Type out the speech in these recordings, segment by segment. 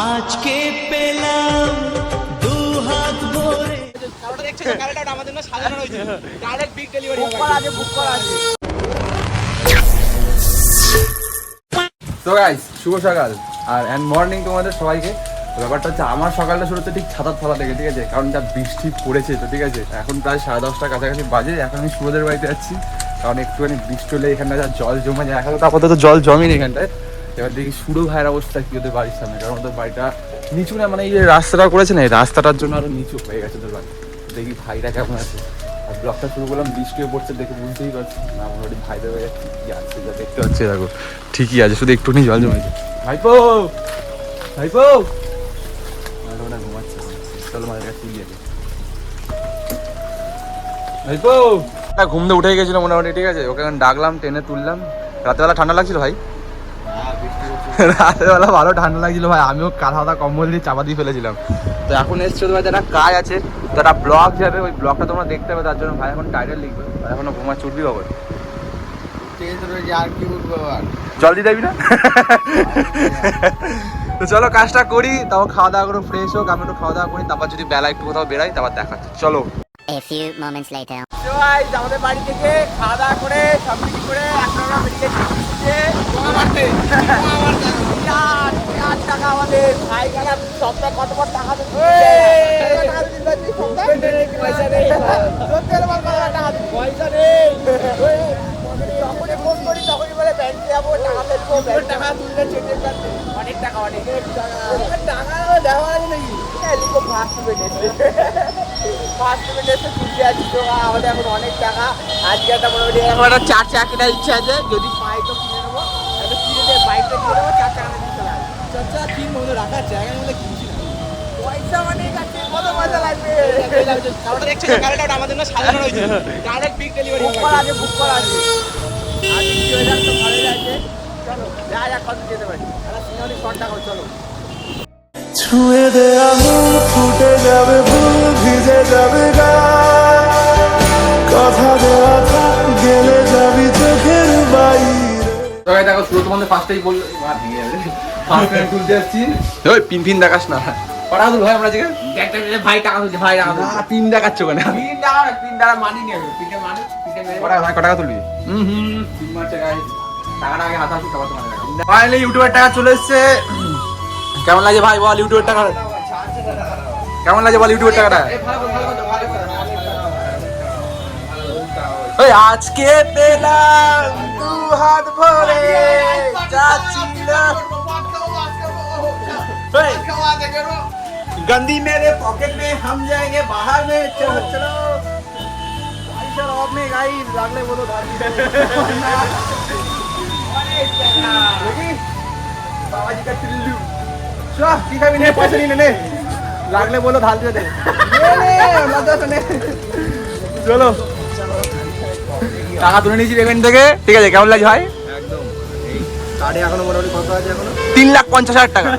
আজকে পেলাম দু হাত ভরে। কারোটা দেখছো তো, কারোটা আমাদের জন্য সাজানো রয়েছে, ডাইরেক্ট বিগ ডেলিভারি বুক করা আছে। তো গাইস শুভ সকাল আর মর্নিং তোমাদের সবাইকে। ব্যাপারটা হচ্ছে আমার সকালটা শুরু হচ্ছে ঠিক ছাতার তলা থেকে, ঠিক আছে, কারণ যা বৃষ্টি পড়েছে তো, ঠিক আছে। এখন প্রায় 10:30টার কাছাকাছি বাজে। এখন আমি সুবোধের বাড়িতে যাচ্ছি, কারণ একটুখানি বৃষ্টি হলে এখানটা যা জল জমে যায়। এখন তো আপাতত জল জমেনি এখানটায়। এবার দেখি সুরো ভাইয়ের অবস্থা কি ওদের বাড়ির সামনে, কারণ ওদের বাড়িটা নিচু না, মানে এই যে রাস্তাটা করেছে না, এই রাস্তাটার জন্য আরো নিচু হয়ে গেছে ওদের বাড়ি। দেখি ভাইরা কেমন আছে। আর ব্লগটা শুরু করলাম, বৃষ্টিও পড়ছে দেখে বুঝতেই পারছি না, মোটামুটি ভাইদের হয়ে যাচ্ছে কি আছে যা দেখতে পাচ্ছি। দেখো ঠিকই আছে, শুধু একটুখানি জল জমেছে। ভাইপো ভাইপো ওটা ঘুমাচ্ছে, চলো মাঝে কাছে তুলি আছে। ভাইপো ঘুম দিয়ে উঠে গেছিল মোটামুটি, ঠিক আছে। ওকে এখন ডাকলাম, টেনে তুললাম। রাতেবেলা ঠান্ডা লাগছিল ভাই, রাতেবেলা ভালো ঠান্ডা লাগছিল ভাই। আমিও কাঁথা হাতা কম্বল দিয়ে চাপা দিয়ে ফেলেছিলাম। তো এখন এসছে ভাই, একটা কাজ আছে, তো একটা ব্লগ যাবে, ওই ব্লগটা তোমরা দেখতে হবে। তার জন্য ভাই এখন টাইটেল লিখবে, আর এখনো ঘুমা চুটবি বাবু। আর কি বলবো, আর জল দিয়ে যাবি না? তো চলো কাজটা করি, তারপর খাওয়া দাওয়া করে ফ্রেশ হোক, আমি একটু খাওয়া দাওয়া করি, তারপর যদি বেলা একটু কোথাও বেরাই তারপর দেখাচ্ছি। চলো। A few moments later. তো গাইস আমাদের বাড়ি থেকে খাওয়া দাওয়া করে সব কিছু করে এখন আমরা বেরিয়ে গেছি গোয়া মারতে। আট টাকা আমাদের ভাই গানা সপ্তাহে কত টাকা দিচ্ছে, পয়সা নেই, পয়সা নেই। যখনই ফোন করি তখনই বলে ব্যাংকে যাবো, টাকা ফেলবো, টাকা তুললে চেটে কাটবে, অনেক টাকা টাকা দেওয়া আছে নাকি? লিখো ফার্স্ট পেমেন্ট, ফার্স্ট পেমেন্ট এসে তুলতে আছি। তো আমাদের এখন অনেক টাকা। আজকে একটা মোটামুটি একটা 4 চাকা কেনার ইচ্ছা আছে, যদি পাই তো কিনে নেবো। একটা কিনে দিয়ে বাইকটা কিনে নেবো, 4 চাকা নিয়ে চলে আসবো। 4 চাকা তিন মধ্যে রাখার জায়গার মধ্যে কিনছি না, পয়সা অনেক আছে, কত পয়সা লাগবে? কারোটা দেখছো তো, কারোটা আমাদের জন্য সাজানো রয়েছে, ডাইরেক্ট বিগ ডেলিভারি বুক করা আছে, বুক করা আছে। আর কি হয়ে যাক তো ভালো লাগছে। চলো যা যা কত যেতে পারি, একটা সিনেমাটি শর্ট টাকা। চলো ছুঁয়ে দে আঙুল, ফুটে যাবে ফুল, ভিজে যাবে গান, কথা দেওয়া থাক, গেলে যাবি চোখের বাইরে। তো গাইস দেখো, শুরু তোমাদের ফার্স্টেই বললো ভেঙে যাবে, ফার্স্ট টাইম তুলতে যাচ্ছি। ওই পিন পিন দেখাস না, কটা তুল ভাই আমরা আজকে। ভাই টাকা তুলছে, ভাই টাকা তুলছে। পিন দেখাচ্ছ কেন? তিন টাকা মানি নিয়ে তিনটে মানি, তিনটে মেরে কটা ভাই, কটা টাকা তুলবি? পিন মারছে গাইস, টাকাটা আগে হাতে আসুক তারপর তোমাদের দেখাবো। ফাইনালি ইউটিউবের টাকা চলে এসেছে। কেমন লাগে ভাই বল ইউটিউবের টাকা? কেমন লাগে বল ইউটিউবের টাকাটা? ওই আজকে পেলাম দু হাত ভরে, যাচ্ছিল गंदी मेरे पॉकेट में, हम जाएंगे बाहर में, चलो चलो पैसा ऑफ में गाइस, लागले बोलो धारी बाबा जी का टिल्लू चल ठीक है, मैंने पैसा नहीं लेने, लागले बोलो ढाल दे, ले मत सुने। চলো টাকা তুলে নিয়েছি পেমেন্ট থেকে, ঠিক আছে। কেমন লাগছে ভাই? একদম এই কার্ডে এখনো মোটামুটি কত আছে? এখনো 3,50,000 টাকা।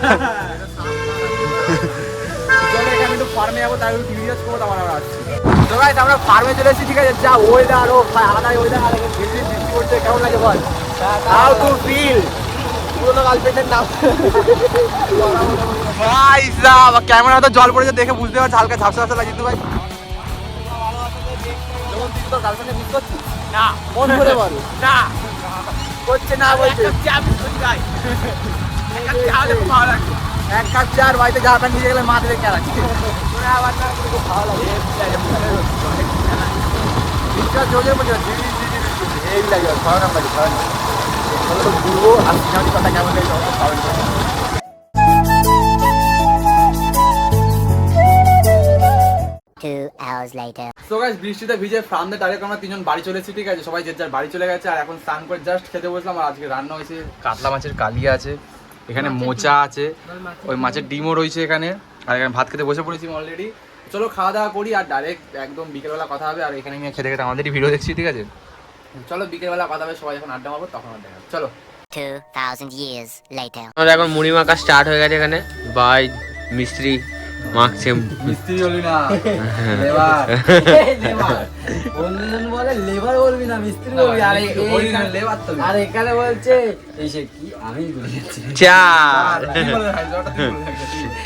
চলো এখানে একটু ফার্মে যাবো, তাই টিভি রিচার্জ করবো, তারপর আমরা আসছি। তো গাইস আমরা ফার্মে চলে এসেছি, ঠিক আছে। যা ওয়েদার, ও ভাই আলাদা ওয়েদার, আর এখানে বৃষ্টি পড়ছে। কেমন লাগে বল? How to feel? পুরো গার্লফ্রেন্ডের নাম ভাই সাহেব, ক্যামেরা তো জল পড়েছে দেখে বুঝতে পারছি, হালকা ঝাপসা ঝাপসা লাগছে। তো ভাই যখন তুই তোর গার্লফ্রেন্ডে মিস করছিস না, মন ভরে বল না করছে না, বলছে এক কাপ চা আর বাড়িতে যা প্যান্ট নিয়ে গেলে মা থেকে কে রাখছে, আবার খুব ভালো লাগে। জোরে বলছে এই লাগে, ভালো নাম লাগে, ভালো তো ঘুরবো আর সিনেমাটি কথা কেমন লাগে পাবেন। 2 hours later. সো গাইস বৃষ্টিতে ভিজে ফ্রামদে ডাইরেক্ট আমরা তিনজন বাড়ি চলে এসেছি, ঠিক আছে। সবাই যে যার বাড়ি চলে গেছে, আর এখন স্নান করে জাস্ট খেতে বসলাম। আর আজকে রান্না হয়েছে কাতলা মাছের কালিয়া আছে, এখানে মোচা আছে, ওই মাছের ডিমও রয়েছে এখানে, আর এখানে ভাত খেতে বসে পড়েছি অলরেডি। চলো খাওয়া দাওয়া করি, আর ডাইরেক্ট একদম বিকেলবেলা কথা হবে। আর এখানে নিয়ে খেতে খেতে আমাদেরই ভিডিও দেখছি, ঠিক আছে। চলো বিকেলবেলা কথা হবে, সবাই যখন আড্ডা মারবো তখন দেখা হবে। চলো 2,000 years later. আমাদের এখন মুড়ি মাখা স্টার্ট হয়ে গেছে এখানে। ভাই মিস্ত্রি মাখছে। মিস্ত্রি বলবি না, লেবার। অন্যজন বলে লেবার বলবি না মিস্ত্রি বলবি। আরে বলি না, লেবার তো। আর এখানে বলছে এসে কি আমি ভুলে যাচ্ছি। চার তুই বলে রাখ, জলটা তুই বলে রাখ।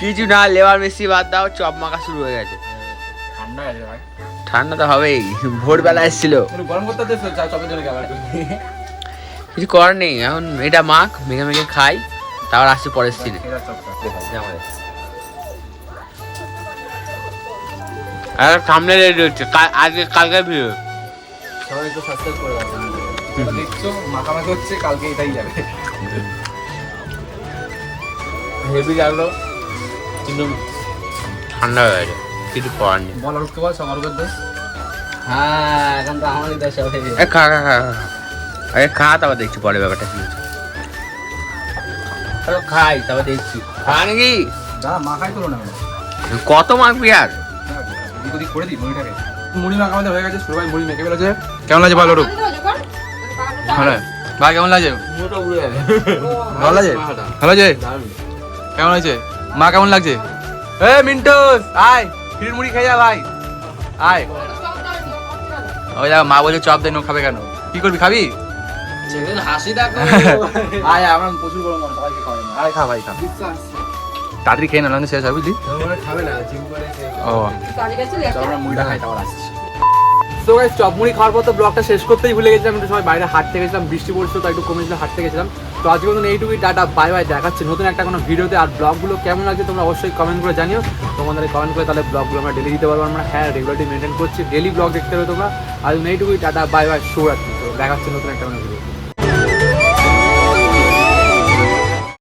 কিছু না, লেবার মিস্ত্রি বাদ দাও, চপ মাখা শুরু হয়ে গেছে। ঠান্ডা আছে ভাই। ঠান্ডা তো হবেই, ভোরবেলা এসেছিল। একটু গরম করতে হচ্ছে, চপের জন্য খাবার। কিছু করার নেই, এখন এটা মাখ, মেখে মেখে খাই, তারপর আসছে পরের সিনে। আর সামনে রেডি হচ্ছে, আজকে কালকে ভিড়। সবাই একটু সাবস্ক্রাইব করে দাও। তোমরা দেখছো মাখামাখি হচ্ছে, কালকে এটাই যাবে। হেভি লাগলো কিন্তু ঠান্ডা হয়ে গেছে, কিছু করার নেই। বল আর বল সমারোহের দোষ। হ্যাঁ এখন তো আমারই দেশ হবে। এ খা খা খা খা। আরে খা, তারপর দেখছি পরে ব্যাপারটা কি হচ্ছে। আরে খাই, তারপর দেখছি। খা নাকি? দাঁড়া, মাখাই তোলো না কত মাখবি আর? এদিক ওদিক করে দিই মুড়িটাকে। মুড়ি মাখা আমাদের হয়ে গেছে, সবাই মুড়ি মেখে ফেলেছে। কেমন লাগছে ভালো রূপ? ভালো ভাই, কেমন লাগছে? ভালো লাগছে? ভালো লাগছে? কেমন হয়েছে? মা কেমন লাগছে? এ মিন্টুস, আয় ফির মুড়ি খেয়ে যা ভাই, আয়। ওই দেখো মা বলছে চপ দেয়, নো খাবে কেন? কি করবি, খাবি? হাসি দেখো। আয়, আমার প্রচুর গরম, সবাইকে খাওয়াই না। আয় খা ভাই, খা তাড়াতাড়ি খেয়ে না, নাহলে শেষ হয় বুঝলি। খাবে না জিম করে ও চল আমরা মুড়িটা খাই, তারপর আসছি। তো গাইস, চপ মুড়ি খাওয়ার পর তো ব্লগটা শেষ করতেই ভুলে গেছিলাম। একটু সবাই বাইরে হাঁটতে গেছিলাম, বৃষ্টি পড়ছিল, তাই একটু কমেছিল, হাঁটতে গেছিলাম। তো আজকে মতন এইটুকুই, টাটা বাই বাই, দেখাচ্ছে নতুন একটা কোনো ভিডিওতে। আর ব্লগগুলো কেমন লাগছে তোমরা অবশ্যই কমেন্ট করে জানিও। তোমাদের কমেন্ট করে তাহলে ব্লগগুলো আমরা ডেলি দিতে পারবো। আমরা হ্যাঁ রেগুলারলি মেনটেন করছি, ডেলি ব্লগ দেখতে হবে তোমরা। আজ এইটুকুই, টাটা বাই বাই, শুভরাত্রি। তো দেখাচ্ছে নতুন একটা কোনো ভিডিও।